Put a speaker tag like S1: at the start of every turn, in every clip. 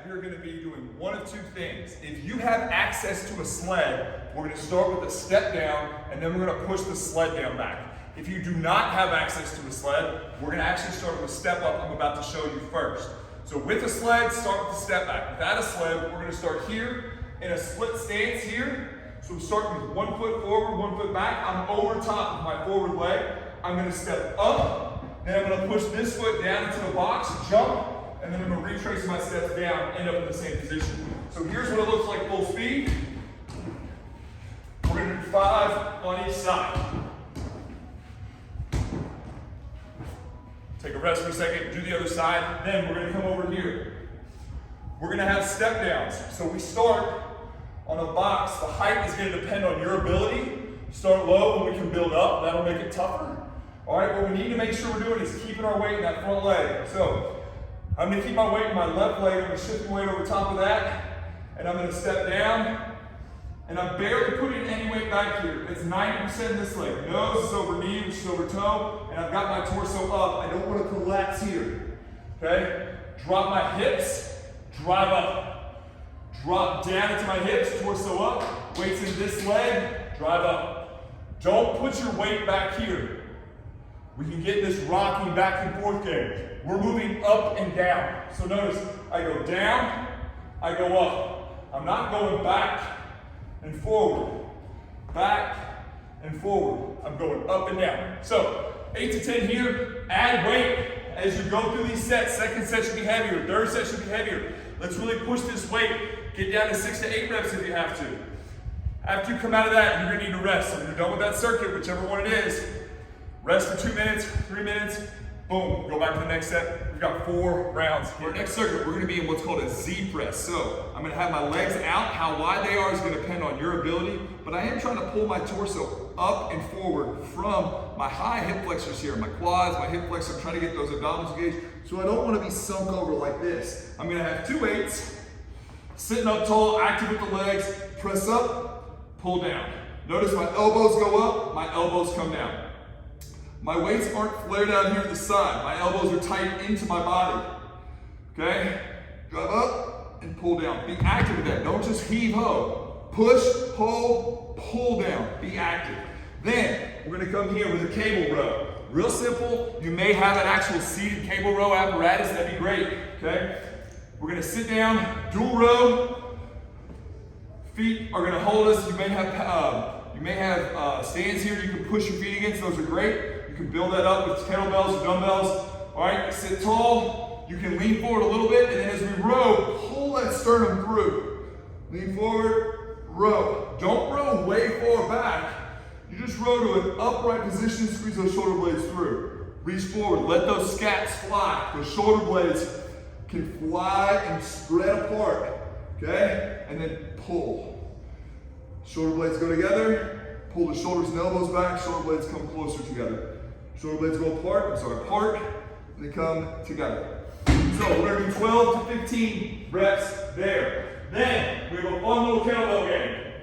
S1: we're going to be doing one of two things. If you have access to a sled, we're going to start with a step down, and then we're going to push the sled down back. If you do not have access to a sled, we're going to actually start with a step up I'm about to show you first. So with a sled, start with the step back. Without a sled, we're going to start here in a split stance here. So we're starting with 1 foot forward, 1 foot back. I'm over top of my forward leg. I'm going to step up, then I'm going to push this foot down into the box, jump, and then I'm going to retrace my steps down, end up in the same position. So here's what it looks like full speed. We're going to do 5 on each side. Take a rest for a second, do the other side, then we're going to come over here. We're going to have step downs. So we start on a box. The height is going to depend on your ability. Start low and we can build up. That'll make it tougher. All right, what we need to make sure we're doing is keeping our weight in that front leg. So I'm going to keep my weight in my left leg. I'm going to shift my weight over top of that. And I'm going to step down. And I'm barely putting any weight back here. It's 90% in this leg. Nose is over knee, which is over toe. And I've got my torso up. I don't want to collapse here. Okay? Drop my hips. Drive up. Drop down into my hips. Torso up. Weights in this leg. Drive up. Don't put your weight back here. We can get this rocking back and forth game. We're moving up and down. So notice, I go down, I go up. I'm not going back and forward, back and forward. I'm going up and down. So 8 to 10 here, add weight as you go through these sets. Second set should be heavier, third set should be heavier. Let's really push this weight. Get down to 6 to 8 reps if you have to. After you come out of that, you're gonna need to rest. So when you're done with that circuit, whichever one it is, rest for 2 minutes, 3 minutes, boom, go back to the next set. We've got 4 rounds. For our next circuit, we're gonna be in what's called a Z press. So I'm gonna have my legs out. How wide they are is gonna depend on your ability, but I am trying to pull my torso up and forward from my high hip flexors here, my quads, my hip flexors. I'm trying to get those abdominals engaged. So I don't wanna be sunk over like this. I'm gonna have 2 weights, sitting up tall, active with the legs, press up, pull down. Notice my elbows go up, my elbows come down. My weights aren't flared out here to the side. My elbows are tight into my body. Okay? Drive up and pull down. Be active with that. Don't just heave-ho. Push, hold, pull down. Be active. Then, we're gonna come here with a cable row. Real simple. You may have an actual seated cable row apparatus. That'd be great. Okay? We're gonna sit down, dual row. Feet are gonna hold us. You may have stands here you can push your feet against. Those are great. You can build that up with kettlebells or dumbbells. All right, sit tall. You can lean forward a little bit, and then as we row, pull that sternum through. Lean forward, row. Don't row way far back. You just row to an upright position, squeeze those shoulder blades through. Reach forward, let those scats fly. Those shoulder blades can fly and spread apart, okay? And then pull. Shoulder blades go together, pull the shoulders and elbows back, shoulder blades come closer together. Shoulder blades go apart, apart, and they come together. So we're gonna do 12 to 15 reps there. Then we have a fun little kettlebell game.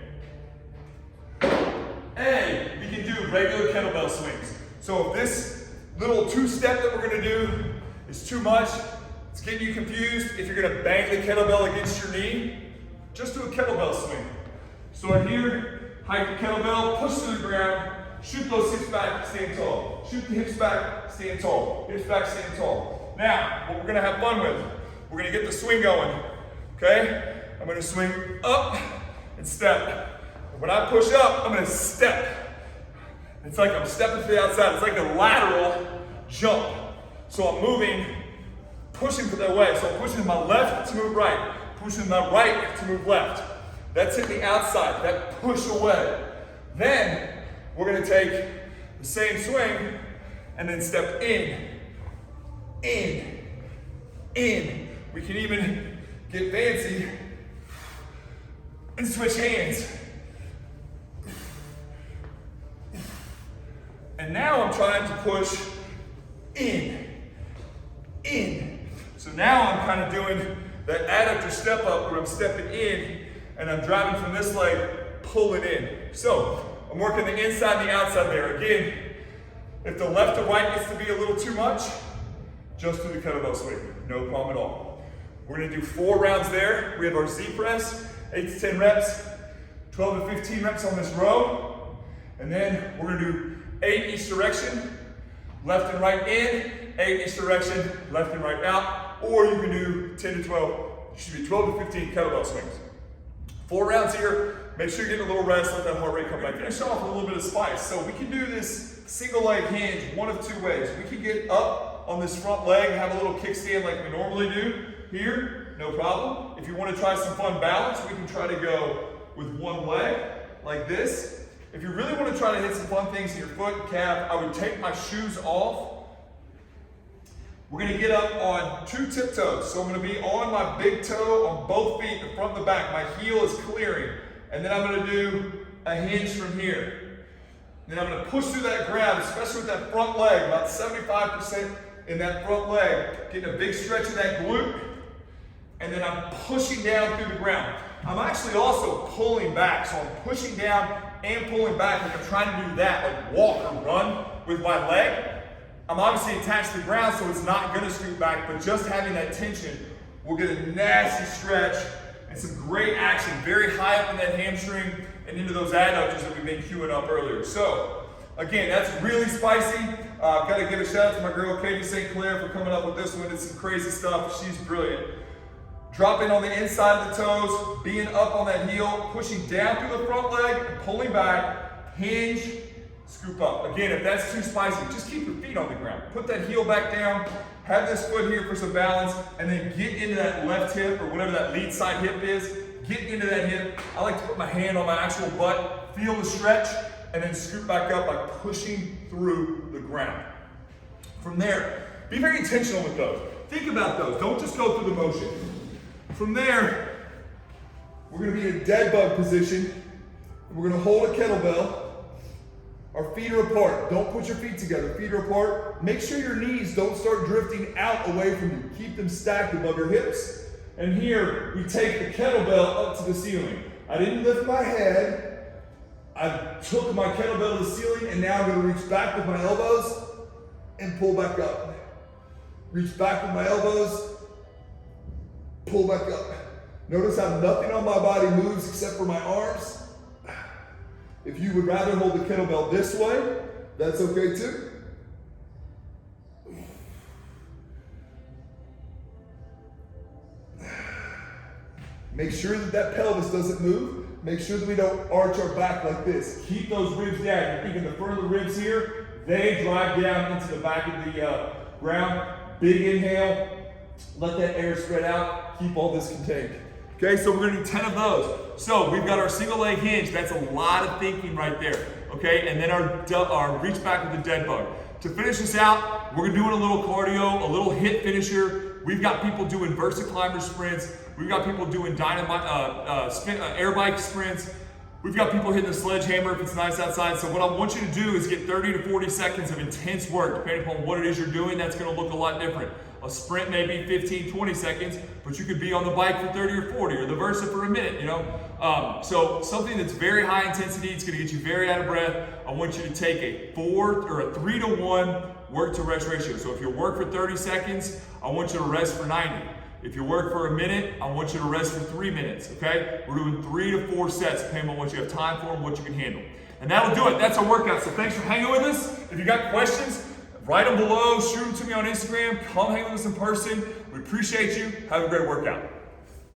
S1: And we can do regular kettlebell swings. So if this little 2-step that we're gonna do is too much, it's getting you confused, if you're gonna bang the kettlebell against your knee, just do a kettlebell swing. Start here, hike the kettlebell, push to the ground, shoot those hips back, stand tall. Shoot the hips back, stand tall. Hips back, stand tall. Now, what we're gonna have fun with, we're gonna get the swing going, okay? I'm gonna swing up and step. When I push up, I'm gonna step. It's like I'm stepping to the outside. It's like a lateral jump. So I'm moving, pushing to that way. So I'm pushing my left to move right, pushing my right to move left. That's hitting the outside, that push away. Then, we're gonna take the same swing and then step in. We can even get fancy and switch hands. And now I'm trying to push in. So now I'm kind of doing that adductor step up where I'm stepping in and I'm driving from this leg, pulling in. So I'm working the inside and the outside there. Again, if the left or right gets to be a little too much, just do the kettlebell swing. No problem at all. We're gonna do 4 rounds there. We have our Z press, 8 to 10 reps, 12 to 15 reps on this row. And then we're gonna do 8 each direction, left and right in, 8 each direction, left and right out. Or you can do 10 to 12, 12 to 15 kettlebell swings. 4 rounds here. Make sure you're getting a little rest, let that heart rate come back. Finish off with a little bit of spice. So we can do this single leg hinge one of 2 ways. We can get up on this front leg and have a little kickstand like we normally do here, no problem. If you want to try some fun balance, we can try to go with one leg like this. If you really want to try to hit some fun things in your foot and calf, I would take my shoes off. We're going to get up on 2 tiptoes. So I'm going to be on my big toe on both feet, the front and the back. My heel is clearing. And then I'm going to do a hinge from here. Then I'm going to push through that grab, especially with that front leg, about 75% in that front leg. Getting a big stretch in that glute. And then I'm pushing down through the ground. I'm actually also pulling back. So I'm pushing down and pulling back. Like I'm trying to do that, like walk or run with my leg. I'm obviously attached to the ground, so it's not going to scoot back, but just having that tension will get a nasty stretch and some great action, very high up in that hamstring and into those adductors that we've been queuing up earlier. So, again, that's really spicy. I've got to give a shout out to my girl, Katie St. Clair, for coming up with this one. It's some crazy stuff. She's brilliant. Dropping on the inside of the toes, being up on that heel, pushing down through the front leg, and pulling back, hinge, scoop up. Again, if that's too spicy, just keep your feet on the ground. Put that heel back down, have this foot here for some balance, and then get into that left hip or whatever that lead side hip is. Get into that hip. I like to put my hand on my actual butt, feel the stretch, and then scoop back up by pushing through the ground. From there, be very intentional with those. Think about those. Don't just go through the motion. From there, we're going to be in a dead bug position. We're going to hold a kettlebell. Our feet are apart. Don't put your feet together. Feet are apart. Make sure your knees don't start drifting out away from you. Keep them stacked above your hips. And here, we take the kettlebell up to the ceiling. I didn't lift my head. I took my kettlebell to the ceiling, and now I'm going to reach back with my elbows and pull back up. Reach back with my elbows, pull back up. Notice how nothing on my body moves except for my arms. If you would rather hold the kettlebell this way, that's okay too. Make sure that that pelvis doesn't move. Make sure that we don't arch our back like this. Keep those ribs down. You're thinking the front of the ribs here, they drive down into the back of the ground. Big inhale. Let that air spread out. Keep all this contained. Okay, so we're gonna do 10 of those. So we've got our single leg hinge. That's a lot of thinking right there. Okay, and then our reach back with the dead bug. To finish this out, we're doing a little cardio, a little hit finisher. We've got people doing Versa climber sprints. We've got people doing air bike sprints. We've got people hitting the sledgehammer if it's nice outside. So what I want you to do is get 30 to 40 seconds of intense work. Depending upon what it is you're doing, that's gonna look a lot different. A sprint may be 15, 20 seconds, but you could be on the bike for 30 or 40, or the Versa for a minute, you know? So something that's very high intensity, it's gonna get you very out of breath. I want you to take a 3 to 1 work to rest ratio. So if you work for 30 seconds, I want you to rest for 90. If you work for a minute, I want you to rest for 3 minutes, okay? We're doing 3 to 4 sets, depending on what you have time for and what you can handle. And that'll do it. That's our workout. So thanks for hanging with us. If you got questions, write them below, shoot them to me on Instagram, come hang with us in person. We appreciate you. Have a great workout.